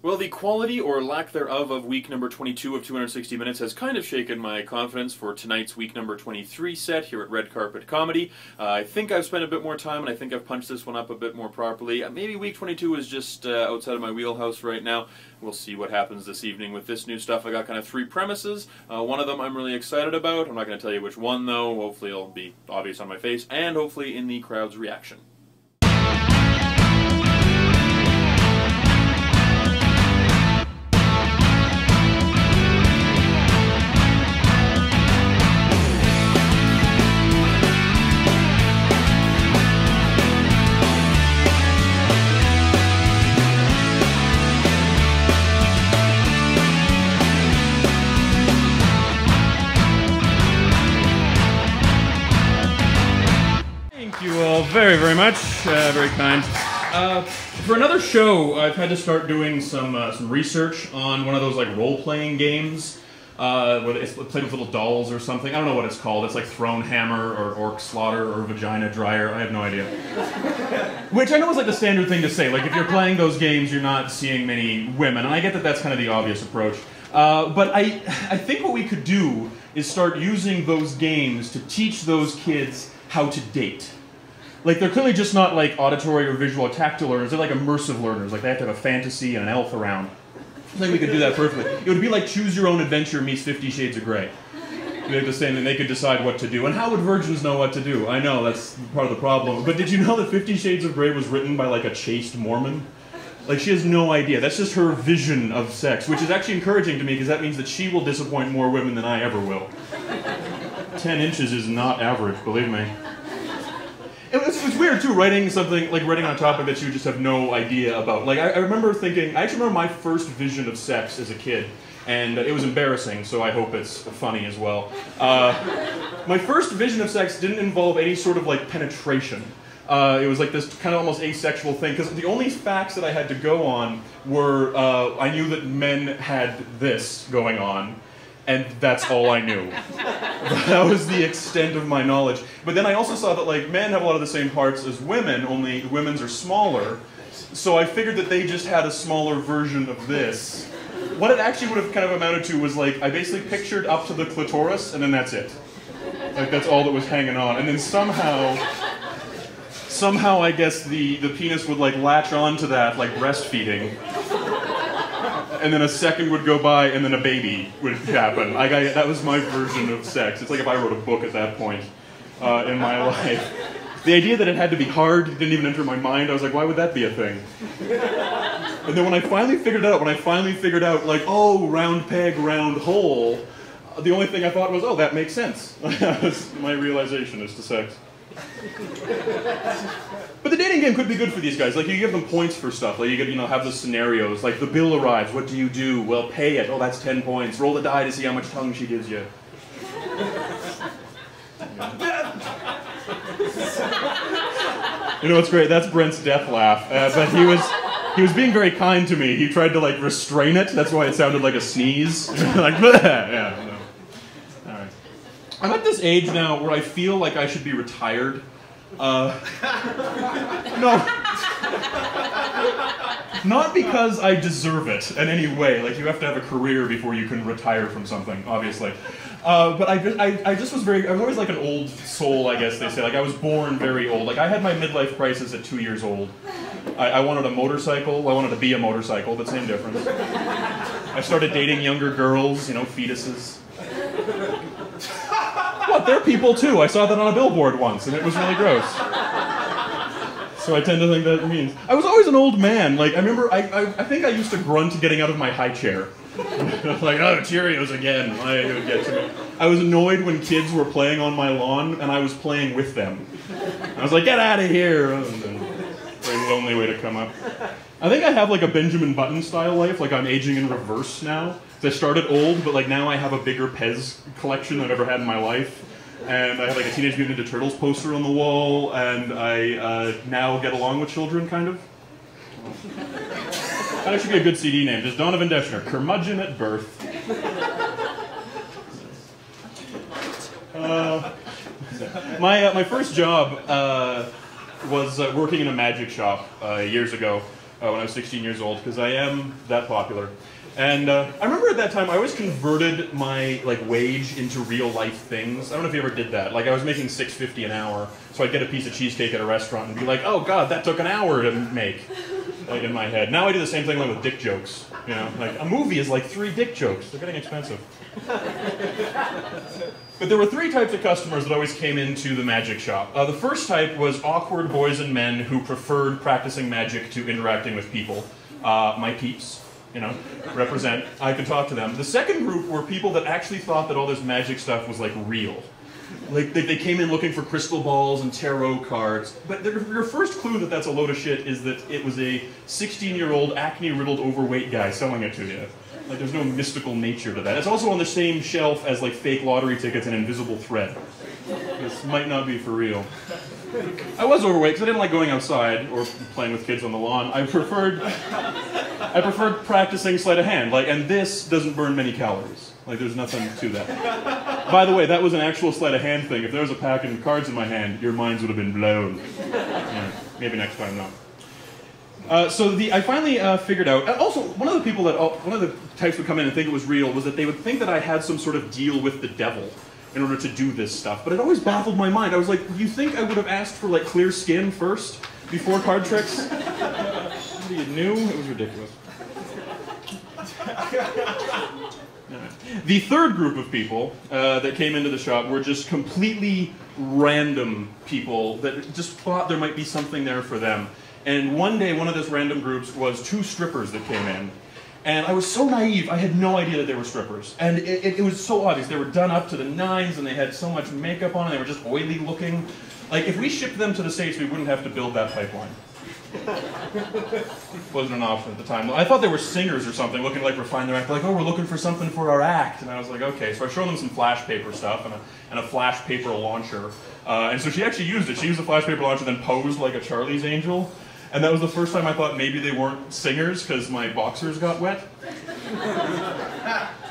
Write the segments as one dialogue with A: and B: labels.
A: Well, the quality or lack thereof of week number 22 of 260 Minutes has kind of shaken my confidence for tonight's week number 23 set here at Red Carpet Comedy. I think I've spent a bit more time and I think I've punched this one up a bit more properly. Maybe week 22 is just outside of my wheelhouse right now. We'll see what happens this evening with this new stuff. I got kind of three premises. One of them I'm really excited about. I'm not going to tell you which one though. Hopefully it'll be obvious on my face and hopefully in the crowd's reaction. Very, very much. Very kind. For another show, I've had to start doing some research on one of those like role-playing games where it's played with little dolls or something. I don't know what it's called. It's like Throne Hammer or Orc Slaughter or Vagina Dryer. I have no idea. Which I know is like the standard thing to say. Like if you're playing those games, you're not seeing many women, and I get that that's kind of the obvious approach. But I think what we could do is start using those games to teach those kids how to date. Like, they're clearly just not, like, auditory or visual or tactile learners. They're, like, immersive learners. Like, they have to have a fantasy and an elf around. I think we could do that perfectly. It would be like Choose Your Own Adventure meets 50 Shades of Grey. They're the same, and they could decide what to do. And how would virgins know what to do? I know, that's part of the problem. But did you know that 50 Shades of Grey was written by, like, a chaste Mormon? Like, she has no idea. That's just her vision of sex, which is actually encouraging to me, because that means that she will disappoint more women than I ever will. 10 inches is not average, believe me. It's weird too, writing on a topic that you just have no idea about. Like, I remember thinking, I actually remember my first vision of sex as a kid, and it was embarrassing, so I hope it's funny as well. My first vision of sex didn't involve any sort of, like, penetration. It was like this kind of almost asexual thing, because the only facts that I had to go on were, I knew that men had this going on, and that's all I knew. That was the extent of my knowledge. But then I also saw that, like, men have a lot of the same parts as women, only women's are smaller. So I figured that they just had a smaller version of this. What it actually would have kind of amounted to was, like, I basically pictured up to the clitoris, and then that's it. Like, that's all that was hanging on. And then somehow I guess the penis would, like, latch on to that, like breastfeeding. And then a second would go by, and then a baby would happen. That was my version of sex. It's like if I wrote a book at that point in my life. The idea that it had to be hard didn't even enter my mind. I was like, why would that be a thing? And then when I finally figured out, like, oh, round peg, round hole, the only thing I thought was, oh, that makes sense. That was my realization as to sex. But the dating game could be good for these guys. Like, you give them points for stuff. Like, you could, have the scenarios. Like, the bill arrives. What do you do? Well, pay it. Oh, that's 10 points. Roll the die to see how much tongue she gives you. You know what's great? That's Brent's death laugh. But he was being very kind to me. He tried to, like, restrain it. That's why it sounded like a sneeze. Like, bleh. Yeah. No. All right. I'm at this age now where I feel like I should be retired. No. Not because I deserve it in any way. Like, you have to have a career before you can retire from something, obviously. But I was always like an old soul, I guess they say. Like, I was born very old. Like, I had my midlife crisis at 2 years old. I wanted a motorcycle. I wanted to be a motorcycle, but same difference. I started dating younger girls, fetuses. What? They're people too. I saw that on a billboard once, and it was really gross. So I tend to think that it means. I was always an old man. Like, I remember, I think I used to grunt getting out of my high chair. Like, oh, Cheerios again. It would get to me. I was annoyed when kids were playing on my lawn, and I was playing with them. I was like, get out of here. Very lonely way to come up. I think I have like a Benjamin Button style life. Like, I'm aging in reverse now. I started old, but like now I have a bigger Pez collection than I've ever had in my life. And I have like a Teenage Mutant Ninja Turtles poster on the wall, and I now get along with children, kind of. That should be a good CD name. Just Donovan Deschner, Curmudgeon at Birth. My first job was working in a magic shop years ago. when I was 16 years old, because I am that popular. And I remember at that time, I always converted my wage into real life things. I don't know if you ever did that. Like I was making $6.50 an hour, so I'd get a piece of cheesecake at a restaurant and be like, oh God, that took an hour to make, like in my head. Now I do the same thing with dick jokes. You know, like a movie is like 3 dick jokes. They're getting expensive. But there were 3 types of customers that always came into the magic shop. The first type was awkward boys and men who preferred practicing magic to interacting with people. My peeps. You know, represent, I could talk to them. The second group were people that actually thought that all this magic stuff was like real. Like they came in looking for crystal balls and tarot cards. But your first clue that that's a load of shit is that it was a 16-year-old acne-riddled overweight guy selling it to you. Like there's no mystical nature to that. It's also on the same shelf as like fake lottery tickets and invisible thread. This might not be for real. I was overweight because I didn't like going outside or playing with kids on the lawn. I preferred practicing sleight of hand. And this doesn't burn many calories. Like there's nothing to that. By the way, that was an actual sleight of hand thing. If there was a pack of cards in my hand, your minds would have been blown. Yeah, maybe next time, no. I finally figured out. Also, one of the types would come in and think it was real was that they would think that I had some sort of deal with the devil in order to do this stuff. But it always baffled my mind. I was like, you think I would have asked for clear skin first before card tricks? You knew? It was ridiculous. The third group of people that came into the shop were just completely random people that just thought there might be something there for them. And one day, one of those random groups was 2 strippers that came in. And I was so naive, I had no idea that they were strippers. And it was so obvious. They were done up to the nines, and they had so much makeup on, and they were just oily looking. Like, if we shipped them to the States, we wouldn't have to build that pipeline. Wasn't an option at the time. I thought they were singers or something, looking to refine their act. Like, oh, we're looking for something for our act. And I was like, okay. So I showed them some flash paper stuff and a flash paper launcher. And so she actually used it. She used the flash paper launcher, then posed like a Charlie's Angel. And that was the first time I thought maybe they weren't singers because my boxers got wet.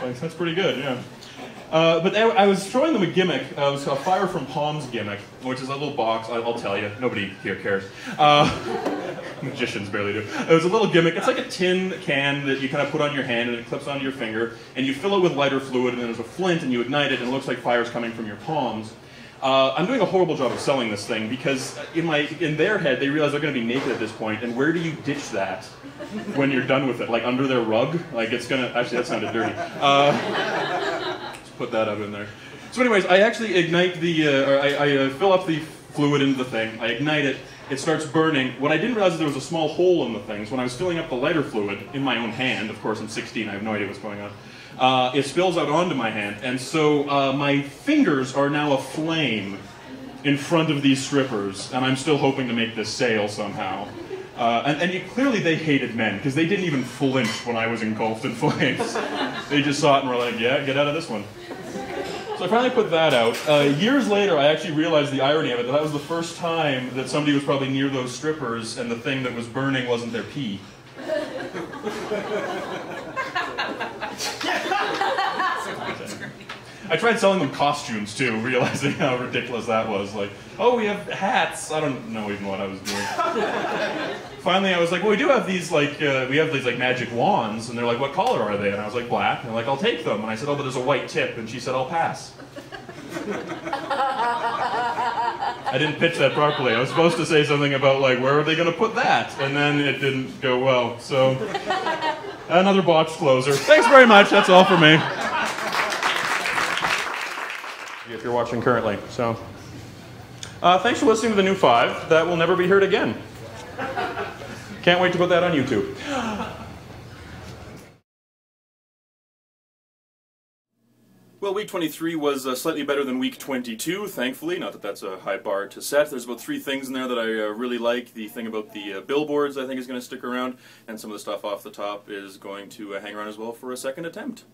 A: That's pretty good, yeah. But I was showing them a gimmick. It was a Fire from Palms gimmick, which is a little box. I'll tell you. Nobody here cares. Magicians barely do. It was a little gimmick. It's like a tin can that you kind of put on your hand and it clips onto your finger. And you fill it with lighter fluid and then there's a flint and you ignite it and it looks like fire's coming from your palms. I'm doing a horrible job of selling this thing because in their head they realize they're going to be naked at this point, and where do you ditch that when you're done with it? Like under their rug? Like it's gonna. Actually, that sounded dirty. Let's put that up in there. So, anyways, I actually ignite I fill up the fluid into the thing. I ignite it. It starts burning. What I didn't realize is there was a small hole in the thing. So when I was filling up the lighter fluid in my own hand, of course I'm 16, I have no idea what's going on. It spills out onto my hand, and so my fingers are now aflame in front of these strippers, and I'm still hoping to make this sale somehow. Clearly they hated men, because they didn't even flinch when I was engulfed in flames. They just saw it and were like, yeah, get out of this one. So I finally put that out. Years later, I actually realized the irony of it, that was the first time that somebody was probably near those strippers, and the thing that was burning wasn't their pee. I tried selling them costumes too, realizing how ridiculous that was. Like, oh, we have hats. I don't know even what I was doing. Finally, I was like, well, we do have these magic wands, and they're like, what color are they? And I was like, black. And they're like, I'll take them. And I said, oh, but there's a white tip. And she said, I'll pass. I didn't pitch that properly. I was supposed to say something about where are they going to put that? And then it didn't go well. So, another botched closer. Thanks very much. That's all for me. If you're watching currently. So, thanks for listening to the new 5. That will never be heard again. Can't wait to put that on YouTube. Well, week 23 was slightly better than week 22, thankfully. Not that that's a high bar to set. There's about 3 things in there that I really like. The thing about the billboards I think is going to stick around, and some of the stuff off the top is going to hang around as well for a second attempt.